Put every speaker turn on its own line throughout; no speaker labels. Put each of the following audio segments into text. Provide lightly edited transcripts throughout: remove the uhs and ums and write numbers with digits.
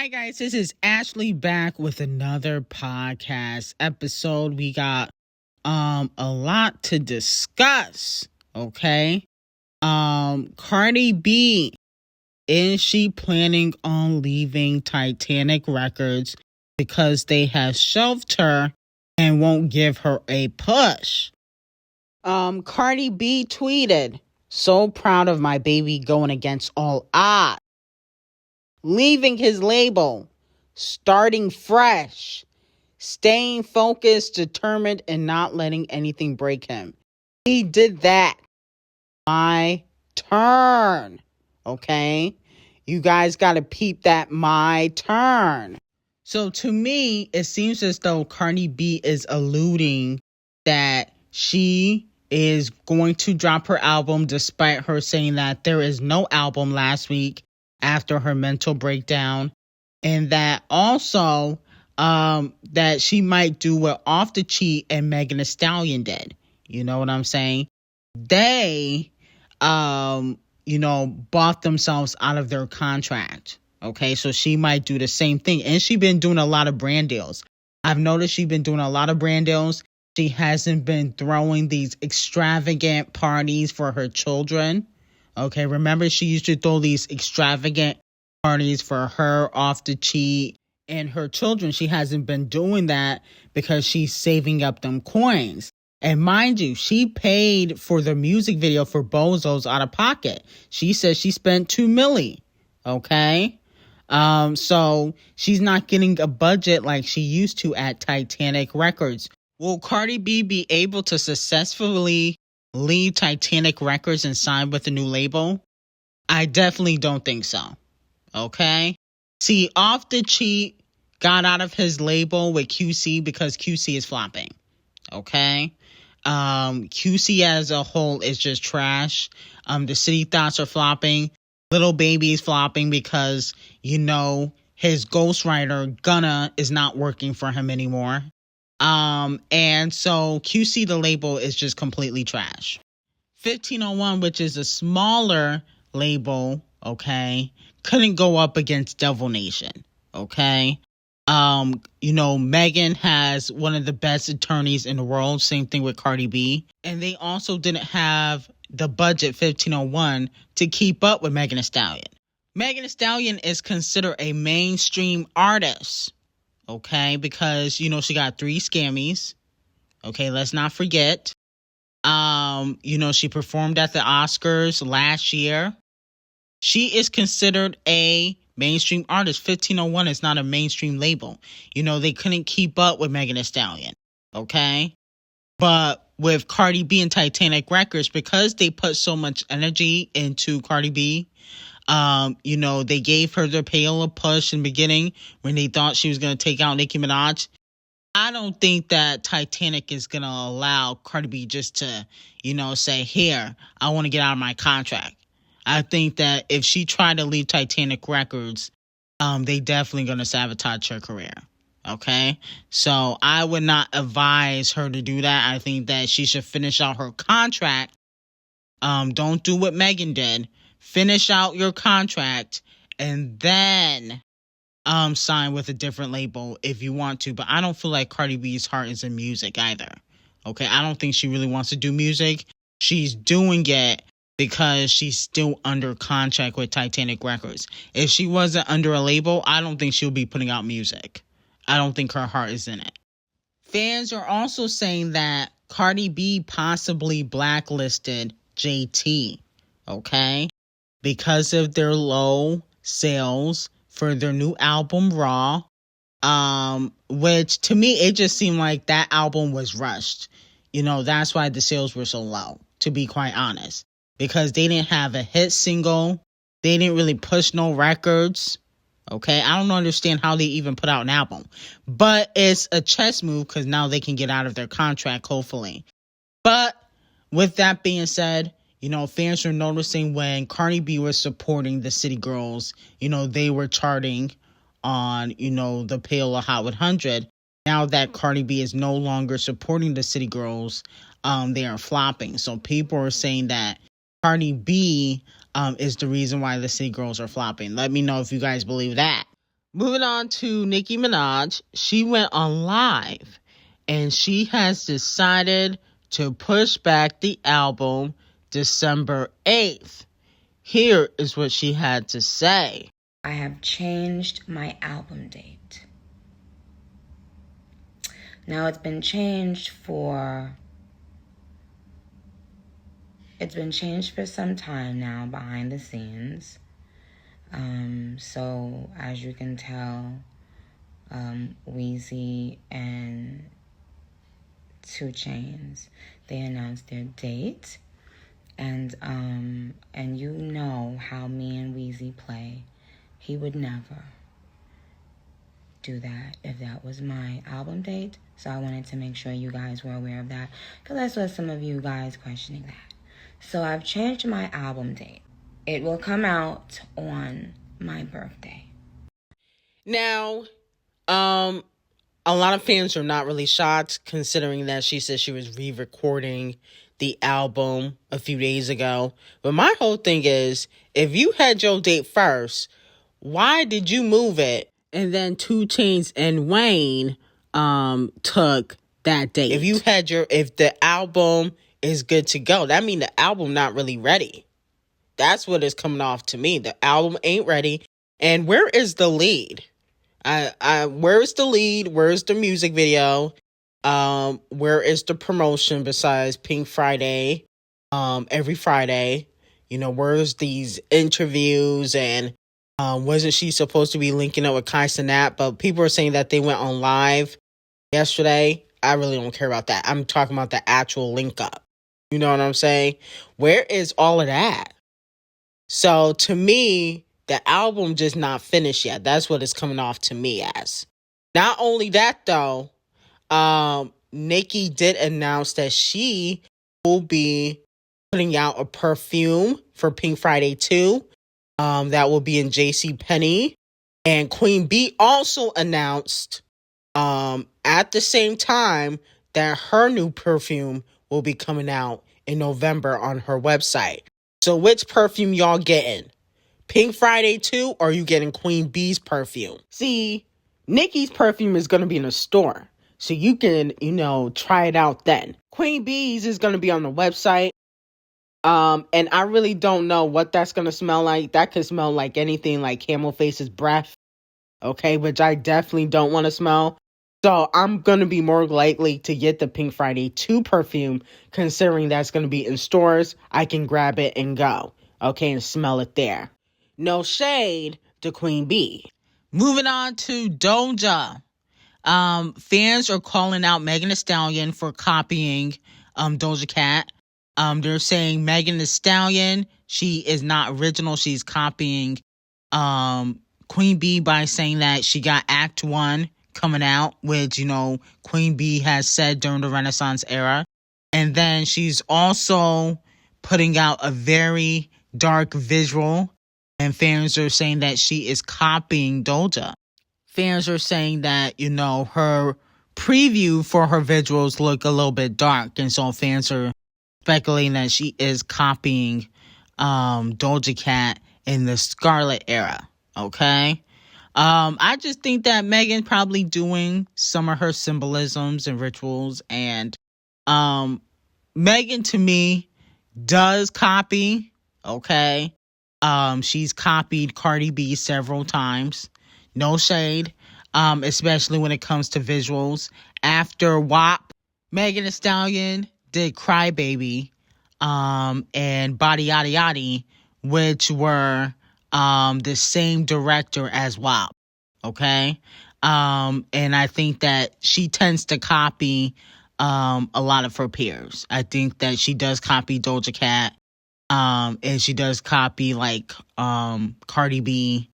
Hi guys, this is Ashley back with another podcast episode. We got a lot to discuss, okay? Cardi B, is she planning on leaving Titantic Records because they have shelved her and won't give her a push? Cardi B tweeted, "So proud of my baby going against all odds. Leaving his label, starting fresh, staying focused, determined, and not letting anything break him." He did that. My turn. Okay? You guys gotta peep that. My turn. So to me, it seems as though Cardi B is alluding that she is going to drop her album despite her saying that there is no album last week after her mental breakdown, and that also that she might do what Off the Cheat and Megan Thee Stallion did. You know what I'm saying? They bought themselves out of their contract. Okay, so she might do the same thing. And she's been doing a lot of brand deals. I've noticed she's been doing a lot of brand deals. She hasn't been throwing these extravagant parties for her children. Okay, remember she used to throw these extravagant parties for her, Off the Cheat, and her children. She hasn't been doing that because she's saving up them coins. And mind you, she paid for the music video for Bozos out of pocket. She said she spent $2 million. Okay? So she's not getting a budget like she used to at Titantic Records. Will Cardi B be able to successfully leave Titantic Records and sign with a new label? I definitely don't think so. Okay? See, Off the Cheat got out of his label with QC because QC is flopping. Okay? QC as a whole is just trash. The City Thoughts are flopping. Little Baby is flopping because, his ghostwriter, Gunna, is not working for him anymore. And so QC, the label, is just completely trash. 1501, which is a smaller label, okay, couldn't go up against Devil Nation, okay? Megan has one of the best attorneys in the world, same thing with Cardi B, and they also didn't have the budget, 1501, to keep up with Megan Thee Stallion. Megan Thee Stallion is considered a mainstream artist, okay, because, she got 3 Scammies. Okay, let's not forget. She performed at the Oscars last year. She is considered a mainstream artist. 1501 is not a mainstream label. They couldn't keep up with Megan Thee Stallion, okay? But with Cardi B and Titantic Records, because they put so much energy into Cardi B, they gave her the pale a push in the beginning when they thought she was going to take out Nicki Minaj. I don't think that Titantic is going to allow Cardi B just to, say, here, I want to get out of my contract. I think that if she tried to leave Titantic Records, they definitely going to sabotage her career. Okay? So I would not advise her to do that. I think that she should finish out her contract. Don't do what Megan did. Finish out your contract and then sign with a different label if you want to. But I don't feel like Cardi B's heart is in music either. Okay? I don't think she really wants to do music. She's doing it because she's still under contract with Titantic Records. If she wasn't under a label, I don't think she'll be putting out music. I don't think her heart is in it. Fans are also saying that Cardi B possibly blacklisted JT, okay? Because of their low sales for their new album, Raw, which to me, it just seemed like that album was rushed. That's why the sales were so low, to be quite honest. Because they didn't have a hit single. They didn't really push no records. Okay, I don't understand how they even put out an album. But it's a chess move because now they can get out of their contract, hopefully. But with that being said, fans were noticing when Cardi B was supporting the City Girls, they were charting on, the Pale or Hot 100. Now that Cardi B is no longer supporting the City Girls, they are flopping. So people are saying that Cardi B is the reason why the City Girls are flopping. Let me know if you guys believe that. Moving on to Nicki Minaj, she went on live and she has decided to push back the album December 8th. Here is what she had to say.
I have changed my album date. Now it's been changed for some time now behind the scenes. So as you can tell, Weezy and 2 Chainz, they announced their date, and you know how me and Weezy play. He would never do that if that was my album date. So I wanted to make sure you guys were aware of that, because I saw some of you guys questioning that. So I've changed my album date. It will come out on my birthday.
Now, a lot of fans are not really shocked, considering that she said she was re-recording the album a few days ago. But my whole thing is, if you had your date first, why did you move it? And then 2 Chainz and Wayne took that date. If the album is good to go, that means the album not really ready. That's what is coming off to me. The album ain't ready. And where is the lead? Where is the lead? Where is the music video? Where is the promotion besides Pink Friday? Every Friday, where's these interviews? And wasn't she supposed to be linking up with Nnėd? But people are saying that they went on live yesterday. I really don't care about that. I'm talking about the actual link up. You know what I'm saying? Where is all of that? So to me, the album just not finished yet. That's what it's coming off to me as. Not only that though, Nicki did announce that she will be putting out a perfume for Pink Friday 2. That will be in JCPenney. And Queen B also announced at the same time that her new perfume will be coming out in November on her website. So which perfume y'all getting? Pink Friday 2, or are you getting Queen B's perfume? See, Nicki's perfume is going to be in a store. So you can, try it out then. Queen B's is going to be on the website. And I really don't know what that's going to smell like. That could smell like anything, like Camel Face's breath. Okay, which I definitely don't want to smell. So I'm going to be more likely to get the Pink Friday 2 perfume, considering that's going to be in stores. I can grab it and go, okay, and smell it there. No shade to Queen B. Moving on to D0JA. Fans are calling out Megan Thee Stallion for copying Doja Cat. They're saying Megan Thee Stallion, she is not original. She's copying Queen B by saying that she got Act 1 coming out, which, Queen B has said during the Renaissance era. And then she's also putting out a very dark visual, and fans are saying that she is copying D0JA. Fans are saying that, her preview for her visuals look a little bit dark, and so fans are speculating that she is copying Doja Cat in the Scarlet era, okay? I just think that Megan probably doing some of her symbolisms and rituals, and Megan, to me, does copy, okay? She's copied Cardi B several times. No shade, especially when it comes to visuals. After WAP, Megan Thee Stallion did Crybaby and Body Yaddy Yaddy, which were the same director as WAP, okay? And I think that she tends to copy a lot of her peers. I think that she does copy Doja Cat, and she does copy Cardi B.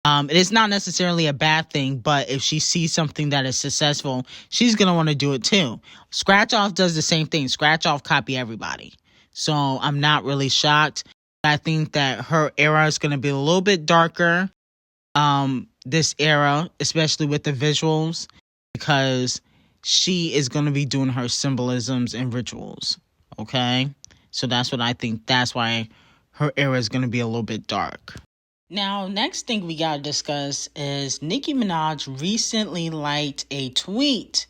It is not necessarily a bad thing, but if she sees something that is successful, she's going to want to do it too. Scratch Off does the same thing. Scratch Off copy everybody. So I'm not really shocked. I think that her era is going to be a little bit darker, this era, especially with the visuals, because she is going to be doing her symbolisms and rituals, okay? So that's what I think. That's why her era is going to be a little bit dark. Now, next thing we gotta discuss is Nicki Minaj recently liked a tweet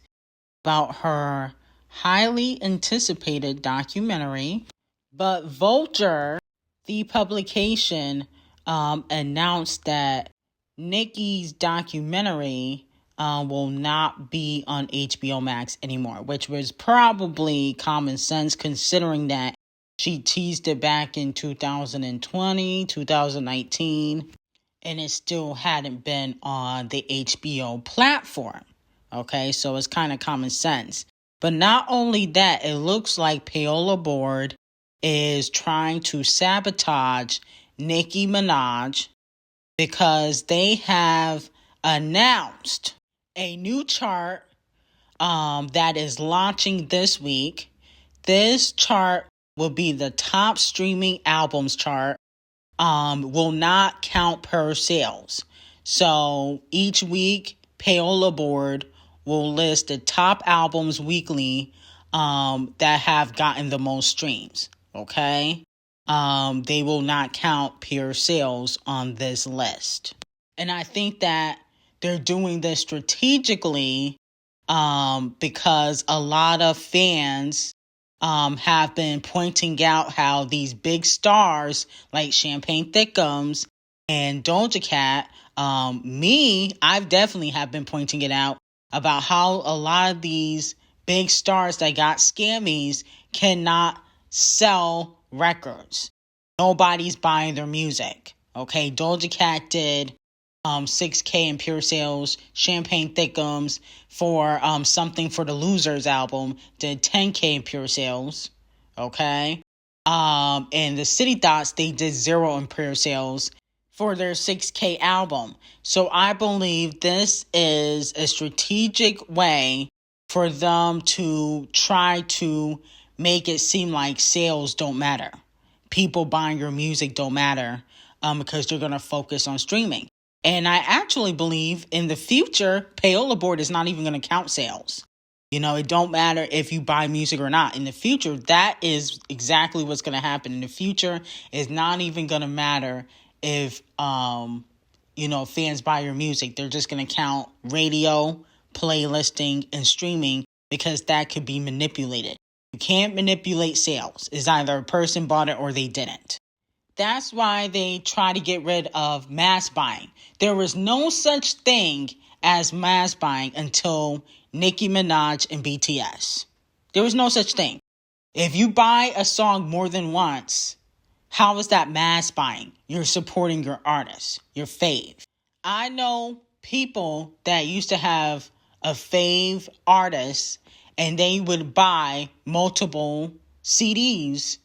about her highly anticipated documentary, but Vulture, the publication, announced that Nicki's documentary will not be on HBO Max anymore, which was probably common sense considering that she teased it back in 2020, 2019, and it still hadn't been on the HBO platform. Okay, so it's kind of common sense. But not only that, it looks like Billboard is trying to sabotage Nicki Minaj because they have announced a new chart that is launching this week. This chart will be the top streaming albums chart, will not count per sales. So each week, Billboard will list the top albums weekly that have gotten the most streams. Okay? They will not count pure sales on this list. And I think that they're doing this strategically because a lot of fans have been pointing out how these big stars like Champagne Thickums and D0JA Cat, I've definitely have been pointing it out about how a lot of these big stars that got scammies cannot sell records. Nobody's buying their music. Okay, D0JA Cat did 6K in pure sales. Champagne Thickums for Something for the Losers album did 10K in pure sales. Okay. And the City Thoughts, they did 0 in pure sales for their 6K album. So I believe this is a strategic way for them to try to make it seem like sales don't matter. People buying your music don't matter because they're going to focus on streaming. And I actually believe in the future, Billboard is not even going to count sales. You know, it don't matter if you buy music or not. In the future, that is exactly what's going to happen. In the future, it's not even going to matter if, fans buy your music. They're just going to count radio, playlisting, and streaming because that could be manipulated. You can't manipulate sales. It's either a person bought it or they didn't. That's why they try to get rid of mass buying. There was no such thing as mass buying until Nicki Minaj and BTS. There was no such thing. If you buy a song more than once, how is that mass buying? You're supporting your artist, your fave. I know people that used to have a fave artist and they would buy multiple CDs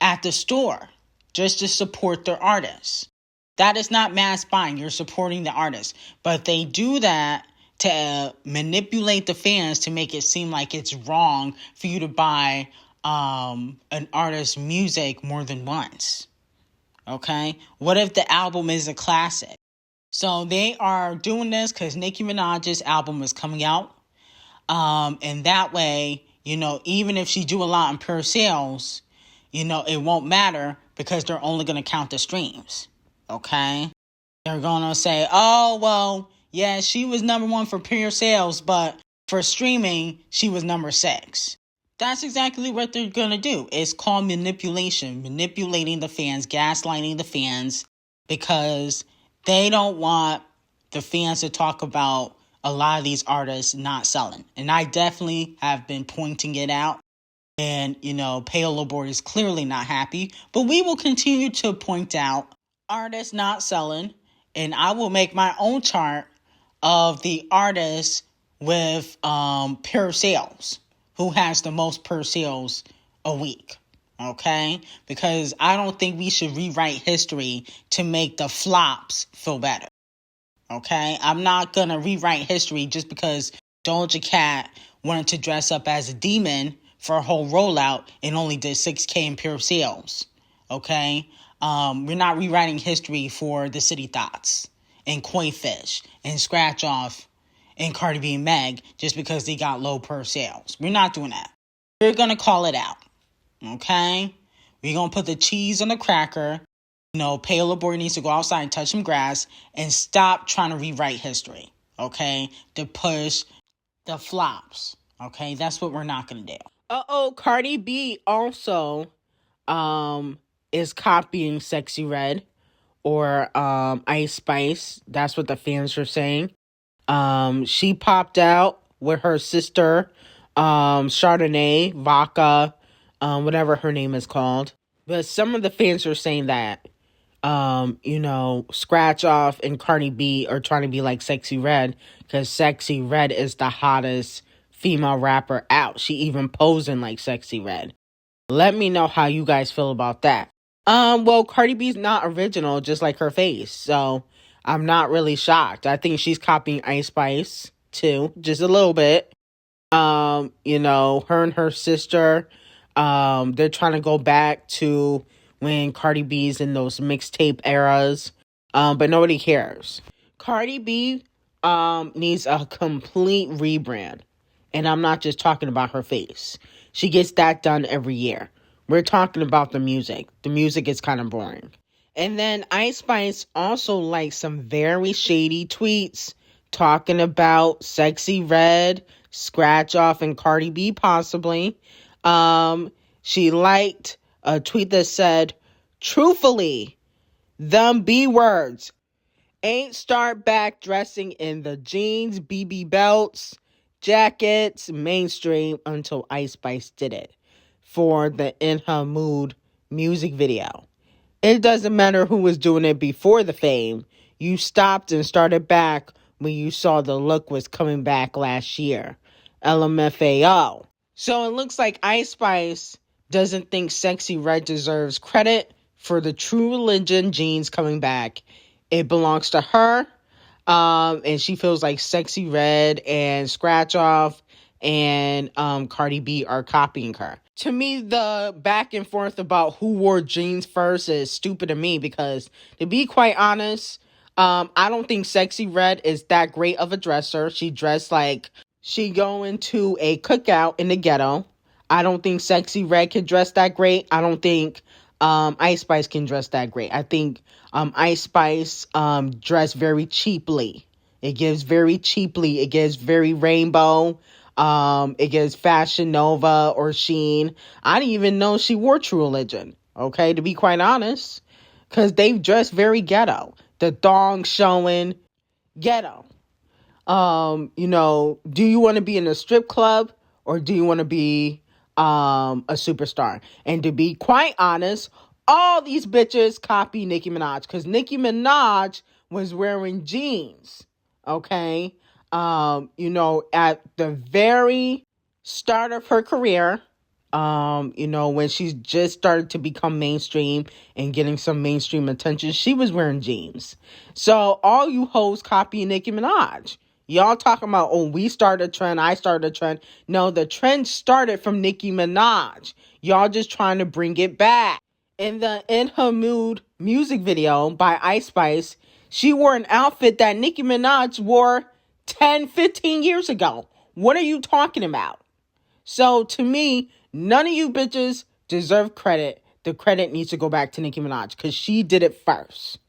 at the store just to support their artists. That is not mass buying. You're supporting the artist. But they do that to manipulate the fans to make it seem like it's wrong for you to buy an artist's music more than once. Okay? What if the album is a classic? So they are doing this because Nicki Minaj's album is coming out. And that way, even if she do a lot in pure sales, it won't matter because they're only going to count the streams. Okay? They're going to say, oh, well, yeah, she was number 1 for pure sales, but for streaming, she was number 6. That's exactly what they're going to do. It's called manipulation, manipulating the fans, gaslighting the fans, because they don't want the fans to talk about a lot of these artists not selling. And I definitely have been pointing it out. And, Billboard is clearly not happy. But we will continue to point out artists not selling. And I will make my own chart of the artists with pure sales. Who has the most per sales a week. Okay? Because I don't think we should rewrite history to make the flops feel better. Okay? I'm not going to rewrite history just because D0JA Cat wanted to dress up as a demon for a whole rollout and only did 6K in pure sales. Okay? We're not rewriting history for the City Thoughts and Fish and Scratch Off and Cardi B and Meg just because they got low per sales. We're not doing that. We're going to call it out. Okay? We're going to put the cheese on the cracker. Payola Boy needs to go outside and touch some grass and stop trying to rewrite history, okay? To push the flops, okay? That's what we're not going to do. Cardi B also is copying Sexyred or Ice Spice. That's what the fans are saying. She popped out with her sister, Chardonnay, Vodka, whatever her name is called. But some of the fans are saying that, Scratch Off and Cardi B are trying to be like Sexyred because Sexyred is the hottest female rapper out. She even posing like Sexyred. Let me know how you guys feel about that. Well, Cardi B's not original, just like her face. So I'm not really shocked. I think she's copying Ice Spice too, just a little bit. Her and her sister, they're trying to go back to when Cardi B's in those mixtape eras. But nobody cares. Cardi B needs a complete rebrand. And I'm not just talking about her face. She gets that done every year. We're talking about the music. The music is kind of boring. And then Ice Spice also likes some very shady tweets talking about Sexyred, Scratch Off, and Cardi B possibly. She liked a tweet that said, truthfully, them B words ain't start back dressing in the jeans, BB belts, jackets, mainstream until Ice Spice did it for the In Her Mood music video. It doesn't matter who was doing it before the fame. You stopped and started back when you saw the look was coming back last year. LMFAO. So it looks like Ice Spice doesn't think Sexyred deserves credit for the True Religion jeans coming back. It belongs to her. And she feels like Sexyred and Scratch Off and Cardi B are copying her. To me, the back and forth about who wore jeans first is stupid to me because, to be quite honest, I don't think Sexyred is that great of a dresser. She dressed like she going to a cookout in the ghetto. I don't think Sexyred can dress that great. I don't think Ice Spice can dress that great. I think Ice Spice dressed very cheaply. It gives very cheaply. It gives very rainbow. It gives Fashion Nova or Sheen. I didn't even know she wore True Religion, okay, to be quite honest, because they dress very ghetto. The thong showing, ghetto. Do you want to be in a strip club or do you want to be a superstar? And to be quite honest, all these bitches copy Nicki Minaj because Nicki Minaj was wearing jeans, okay? At the very start of her career, when she just started to become mainstream and getting some mainstream attention, she was wearing jeans. So all you hoes copy Nicki Minaj. Y'all talking about, we started a trend, I started a trend. No, the trend started from Nicki Minaj. Y'all just trying to bring it back. In the In Her Mood music video by Ice Spice, she wore an outfit that Nicki Minaj wore 10, 15 years ago. What are you talking about? So to me, none of you bitches deserve credit. The credit needs to go back to Nicki Minaj because she did it first.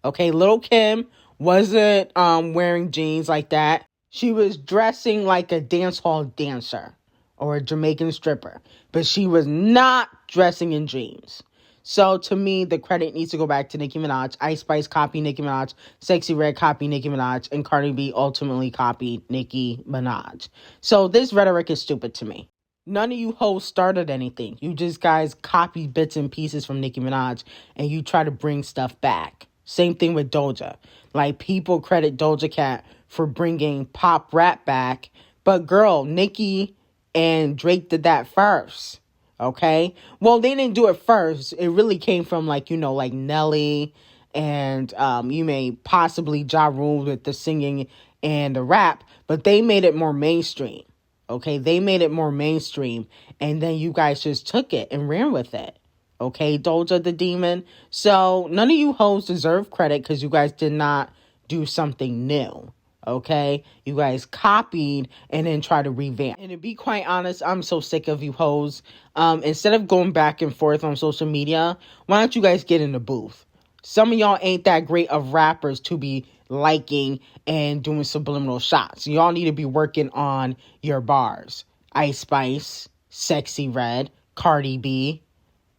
Okay, Lil' Kim wasn't wearing jeans like that. She was dressing like a dance hall dancer or a Jamaican stripper, but she was not dressing in jeans. So to me, the credit needs to go back to Nicki Minaj. Ice Spice copied Nicki Minaj. Sexyred copied Nicki Minaj. And Cardi B ultimately copied Nicki Minaj. So this rhetoric is stupid to me. None of you hoes started anything. You just guys copy bits and pieces from Nicki Minaj and you try to bring stuff back. Same thing with Doja. Like, people credit Doja Cat for bringing pop rap back. But girl, Nicki and Drake did that first. Okay? Well, they didn't do it first. It really came from, like Nelly and you may possibly Ja Rule with the singing and the rap. But they made it more mainstream. Okay? They made it more mainstream. And then you guys just took it and ran with it. Okay? Doja the Demon. So, none of you hoes deserve credit because you guys did not do something new. Okay? You guys copied and then try to revamp. And to be quite honest, I'm so sick of you hoes. Instead of going back and forth on social media, why don't you guys get in the booth? Some of y'all ain't that great of rappers to be liking and doing subliminal shots. Y'all need to be working on your bars. Ice Spice, Sexyred, Cardi B.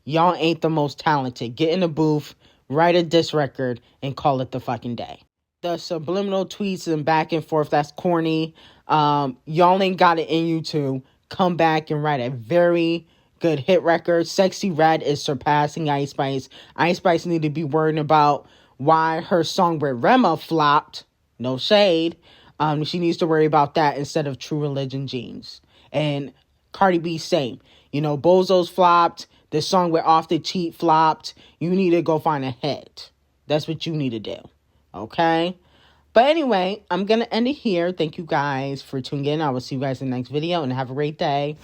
Y'all ain't the most talented. Get in the booth, write a diss record, and call it the fucking day. The subliminal tweets and back and forth, that's corny. Y'all ain't got it in you to come back and write a very good hit record. Sexyred is surpassing Ice Spice. Ice Spice need to be worrying about why her song with Rema flopped. No shade. She needs to worry about that instead of True Religion Jeans. And Cardi B, same. You know, Bozo's flopped. The song with Off the Cheat flopped. You need to go find a hit. That's what you need to do. Okay? But anyway, I'm going to end it here. Thank you guys for tuning in. I will see you guys in the next video and have a great day.